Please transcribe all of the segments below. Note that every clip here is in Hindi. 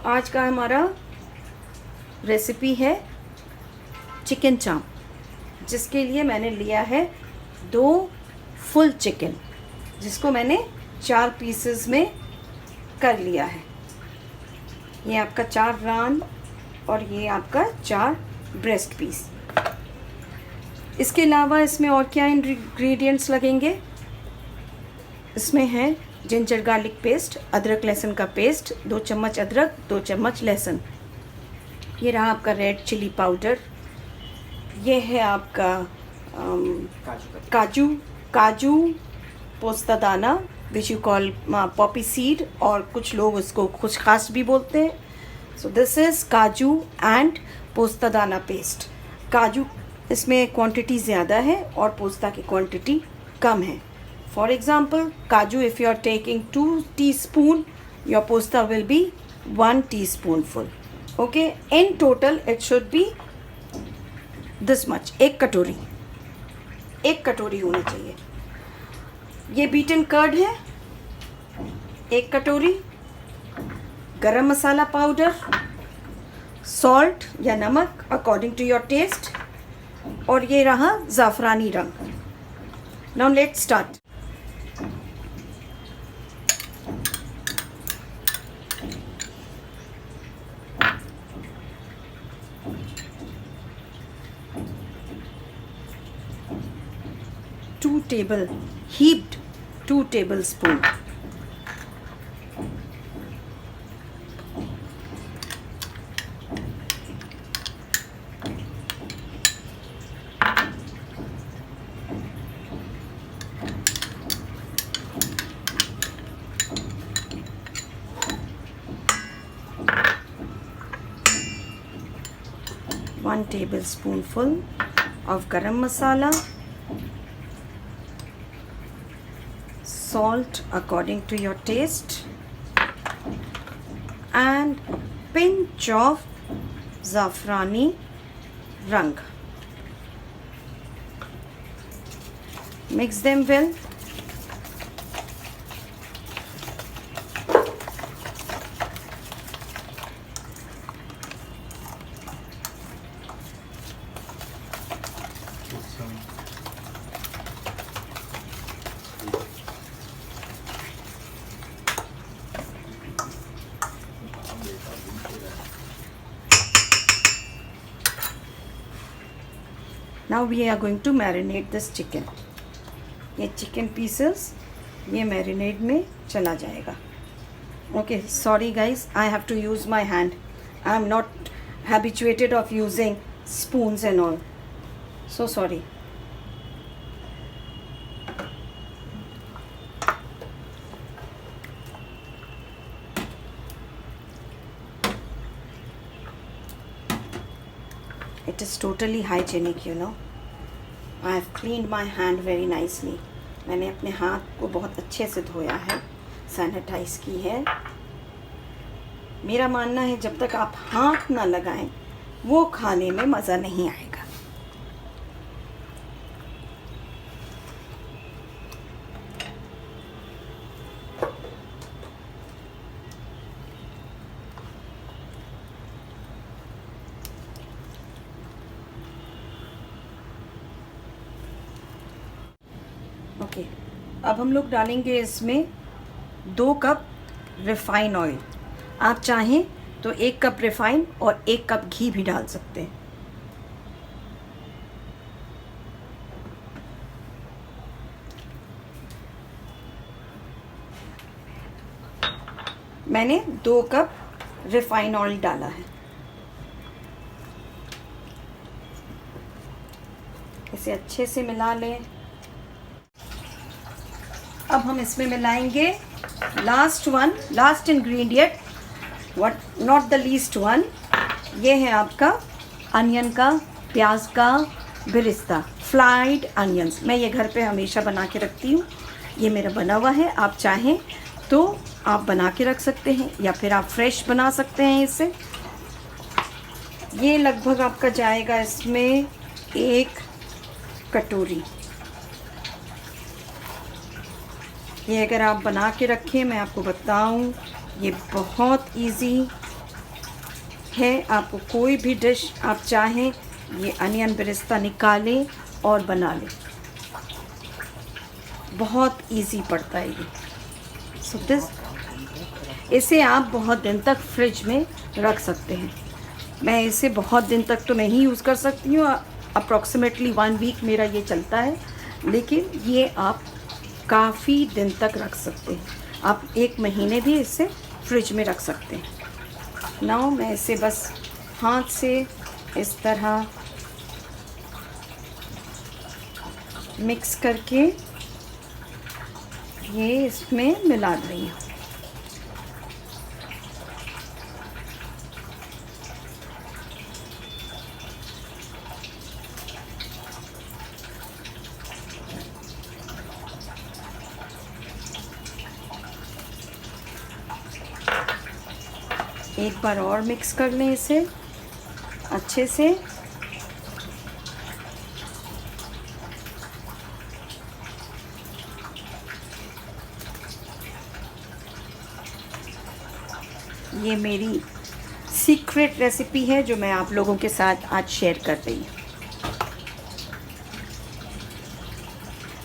आज का हमारा रेसिपी है चिकन चाप, जिसके लिए मैंने लिया है 2 फुल चिकन, जिसको मैंने 4 पीसेस में कर लिया है। ये आपका 4 रान और ये आपका 4 ब्रेस्ट पीस। इसके अलावा इसमें और क्या इंग्रेडिएंट्स लगेंगे, इसमें है जिंजर गार्लिक पेस्ट, अदरक लहसुन का पेस्ट, 2 चम्मच अदरक, 2 चम्मच लहसुन। ये रहा आपका रेड चिली पाउडर। ये है आपका काजू पोस्ता दाना, which you call Poppy seed, और कुछ लोग उसको कुछ खास भी बोलते हैं। सो दिस इज़ काजू एंड पोस्ता दाना पेस्ट। काजू इसमें क्वांटिटी ज़्यादा है और पोस्ता की क्वांटिटी कम है। For example, kaju, if you are taking 2 teaspoon, your posta will be 1 teaspoonful. Okay, in total it should be this much, एक कटोरी होनी चाहिए। ये बीटन कर्ड है 1 कटोरी, गरम मसाला पाउडर, सॉल्ट या नमक अकॉर्डिंग टू योर टेस्ट, और ये रहा ज़ाफ़रानी रंग। Now let's start. Heaped 2 tablespoon. One tablespoonful of garam masala, salt according to your taste, and a pinch of ज़ाफ़रानी रंग. Mix them well. Now we are going to marinate this chicken. ये चिकन पीसेस ये मैरिनेट में चला जाएगा। Okay, sorry guys, I have to use my hand. I am not habituated of using spoons and all, so sorry. It is totally hygienic, you know. I have cleaned my hand very nicely. मैंने अपने हाथ को बहुत अच्छे से धोया है, सैनिटाइज की है. मेरा मानना है जब तक आप हाथ ना लगाएं वो खाने में मज़ा नहीं आएगा. ओके, अब हम लोग डालेंगे इसमें 2 कप रिफ़ाइन ऑयल. आप चाहें तो 1 कप रिफ़ाइन और 1 कप घी भी डाल सकते हैं. मैंने 2 कप रिफ़ाइन ऑयल डाला है. इसे अच्छे से मिला लें. अब हम इसमें मिलाएंगे last ingredient, not the least one. ये है आपका अनियन का, प्याज का बिरिस्ता, फ्राइड अनियंस. मैं ये घर पे हमेशा बना के रखती हूँ. ये मेरा बना हुआ है. आप चाहें तो आप बना के रख सकते हैं या फिर आप फ्रेश बना सकते हैं इसे. ये लगभग आपका जाएगा इसमें 1 कटोरी. ये अगर आप बना के रखें, मैं आपको बताऊं, ये बहुत इजी है। आपको कोई भी डिश आप चाहें, ये अनियन बेरेस्ता निकालें और बना लें। बहुत इजी पड़ता है ये। सो दिस, इसे आप बहुत दिन तक फ्रिज में रख सकते हैं। मैं इसे बहुत दिन तक तो नहीं यूज़ कर सकती हूँ, अप्रॉक्सीमेटली 1 वीक मेरा ये चलता है, लेकिन ये आप काफ़ी दिन तक रख सकते हैं। आप 1 महीने भी इसे फ्रिज में रख सकते हैं। नाउ मैं इसे बस हाथ से इस तरह मिक्स करके ये इसमें मिला रही हूँ। एक बार और मिक्स कर लें इसे अच्छे से। ये मेरी सीक्रेट रेसिपी है जो मैं आप लोगों के साथ आज शेयर कर रही हूँ।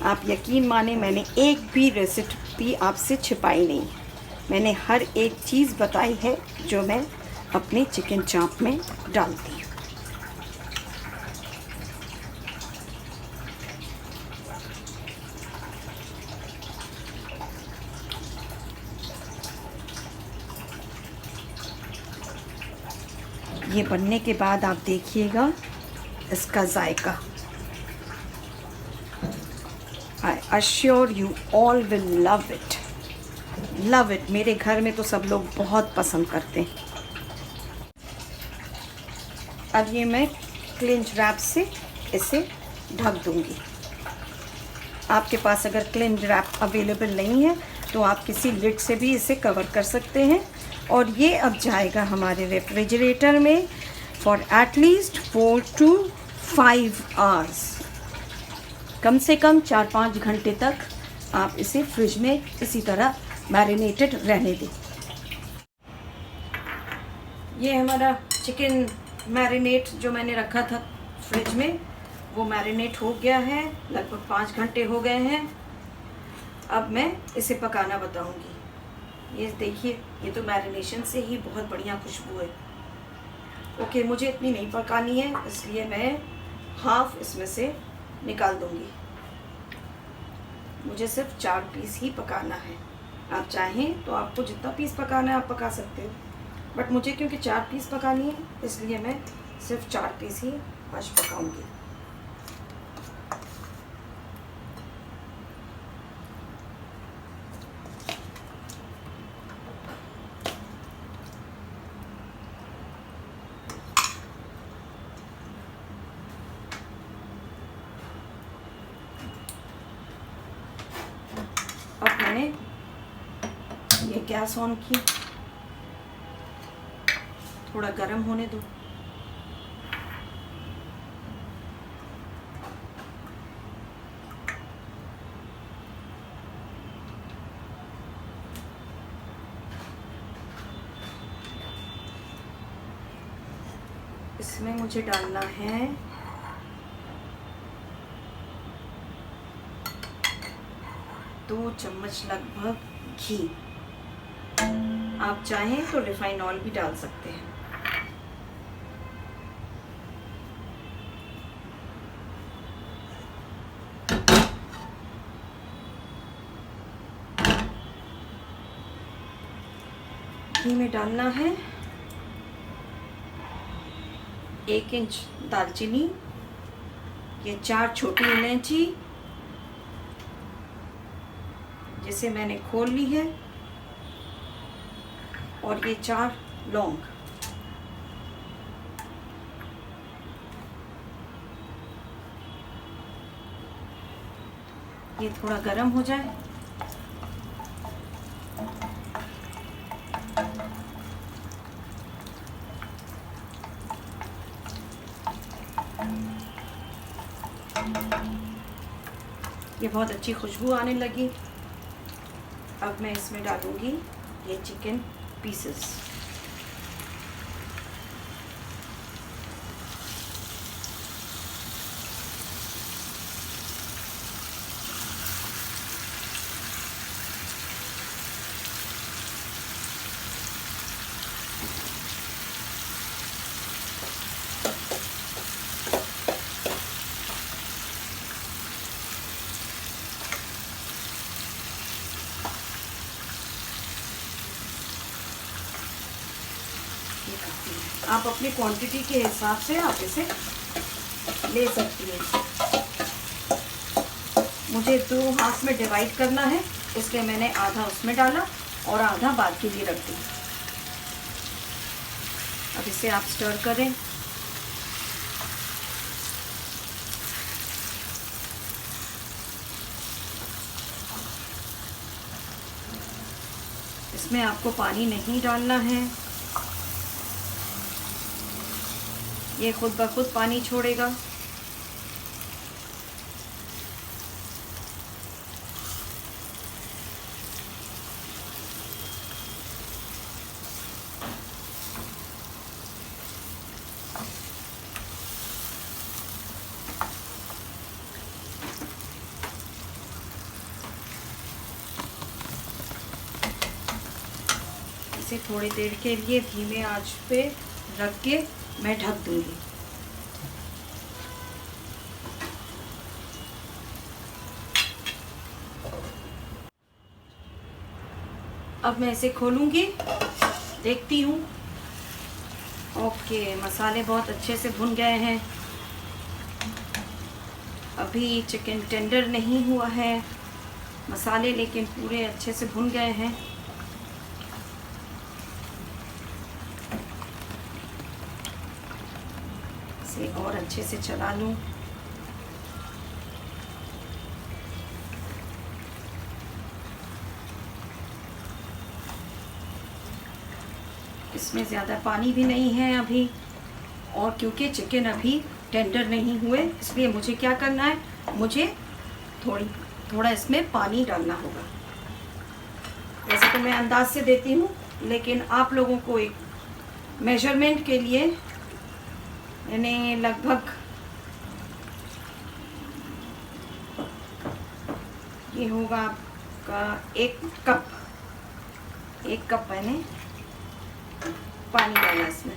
आप यकीन माने, मैंने एक भी रेसिपी आपसे छिपाई नहीं है। मैंने हर एक चीज़ बताई है जो मैं अपने चिकन चाप में डालती हूँ। ये बनने के बाद आप देखिएगा इसका जायका। I assure you all will love it, love it. मेरे घर में तो सब लोग बहुत पसंद करते हैं। अब ये मैं क्लिंच रैप से इसे ढक दूंगी। आपके पास अगर क्लिंच रैप अवेलेबल नहीं है तो आप किसी लिड से भी इसे कवर कर सकते हैं। और ये अब जाएगा हमारे रेफ्रिजरेटर में फॉर एटलीस्ट 4 to 5 आवर्स। कम से कम 4-5 घंटे तक आप इसे फ्रिज में इसी तरह मैरिनेटेड रहने दें। ये हमारा चिकन मैरिनेट जो मैंने रखा था फ्रिज में, वो मैरिनेट हो गया है। लगभग 5 घंटे हो गए हैं। अब मैं इसे पकाना बताऊंगी। ये देखिए, ये तो मैरिनेशन से ही बहुत बढ़िया खुशबू है। ओके, मुझे इतनी नहीं पकानी है, इसलिए मैं हाफ इसमें से निकाल दूंगी। मुझे सिर्फ 4 पीस ही पकाना है। आप चाहें तो आपको जितना पीस पकाना है आप पका सकते हो, बट मुझे क्योंकि 4 पीस पकानी है इसलिए मैं सिर्फ 4 पीस ही आज पकाऊंगी। अब मैंने ये गैस ऑन की, थोड़ा गर्म होने दो। इसमें मुझे डालना है दो चम्मच लगभग घी। आप चाहें तो रिफाइंड ऑयल भी डाल सकते हैं। घी में डालना है 1 इंच दालचीनी, ये 4 छोटी इलायची जिसे मैंने खोल ली है, और ये 4 लौंग। ये थोड़ा गरम हो जाए। ये बहुत अच्छी खुशबू आने लगी। अब मैं इसमें डालूंगी ये चिकन पीसेस। करती हैं। आप अपनी क्वांटिटी के हिसाब से आप इसे ले सकती हैं। मुझे 2 हाफ में डिवाइड करना है, इसलिए मैंने आधा उसमें डाला और आधा बाद के लिए रख दी। अब इसे आप स्टर करें। इसमें आपको पानी नहीं डालना है, ये खुद ब खुद पानी छोड़ेगा। इसे थोड़ी देर के लिए धीमे आंच पे रख के मैं ढक दूंगी। अब मैं इसे खोलूंगी, देखती हूँ। ओके, मसाले बहुत अच्छे से भुन गए हैं। अभी चिकन टेंडर नहीं हुआ है, मसाले लेकिन पूरे अच्छे से भुन गए हैं। इसे और अच्छे से चला लूँ। इसमें ज़्यादा पानी भी नहीं है अभी, और क्योंकि चिकन अभी टेंडर नहीं हुए, इसलिए मुझे क्या करना है, मुझे थोड़ा इसमें पानी डालना होगा। वैसे तो मैं अंदाज से देती हूँ, लेकिन आप लोगों को एक मेजरमेंट के लिए मैंने लगभग ये होगा आपका 1 कप मैंने पानी डाला इसमें।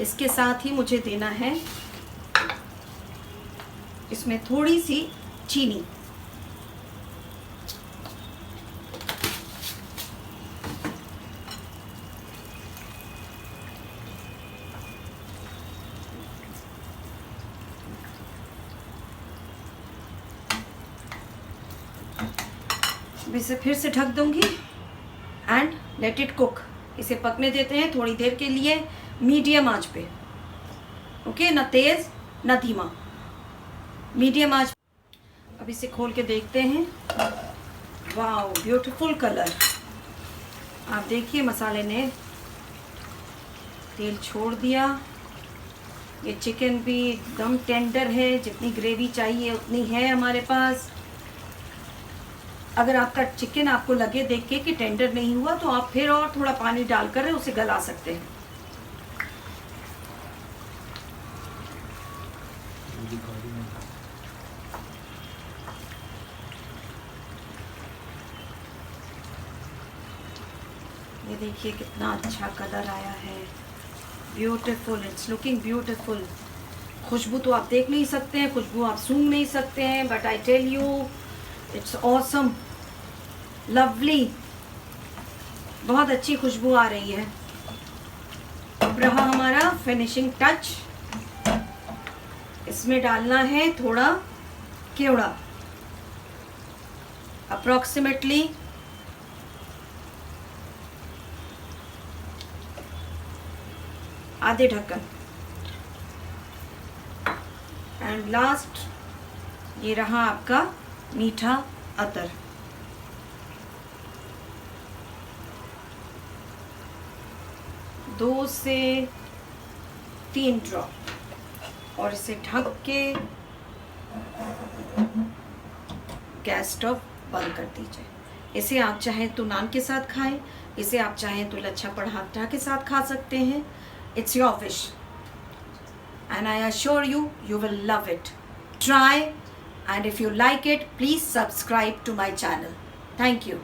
इसके साथ ही मुझे देना है इसमें थोड़ी सी चीनी। इसे फिर से ढक दूंगी एंड लेट इट कुक। इसे पकने देते हैं थोड़ी देर के लिए मीडियम आंच पे। ओके, ना तेज ना धीमा, मीडियम आंच। अब इसे खोल के देखते हैं। Wow, beautiful colour. आप देखिए मसाले ने तेल छोड़ दिया। ये चिकन भी एकदम टेंडर है, जितनी ग्रेवी चाहिए उतनी है हमारे पास। अगर आपका चिकन आपको लगे देख के कि टेंडर नहीं हुआ, तो आप फिर और थोड़ा पानी डालकर उसे गला सकते हैं। ये देखिए कितना अच्छा कलर आया है। Beautiful, it's looking beautiful. खुशबू तो आप देख नहीं सकते हैं, खुशबू आप सूंघ नहीं सकते हैं, but I tell you it's awesome, lovely. बहुत अच्छी खुशबू आ रही है। अब रहा हमारा फिनिशिंग टच। इसमें डालना है थोड़ा केवड़ा, अप्रॉक्सीमेटली आधे ढक्कन। एंड लास्ट ये रहा आपका मीठा अतर। दो से 3 ड्रॉप, और इसे ढक के गैस स्टोव बंद कर दीजिए। इसे आप चाहें तो नान के साथ खाएं, इसे आप चाहें तो लच्छा पराठा के साथ खा सकते हैं। It's your wish, and I assure you, you will love it. Try, and if you like it, please subscribe to my channel. Thank you.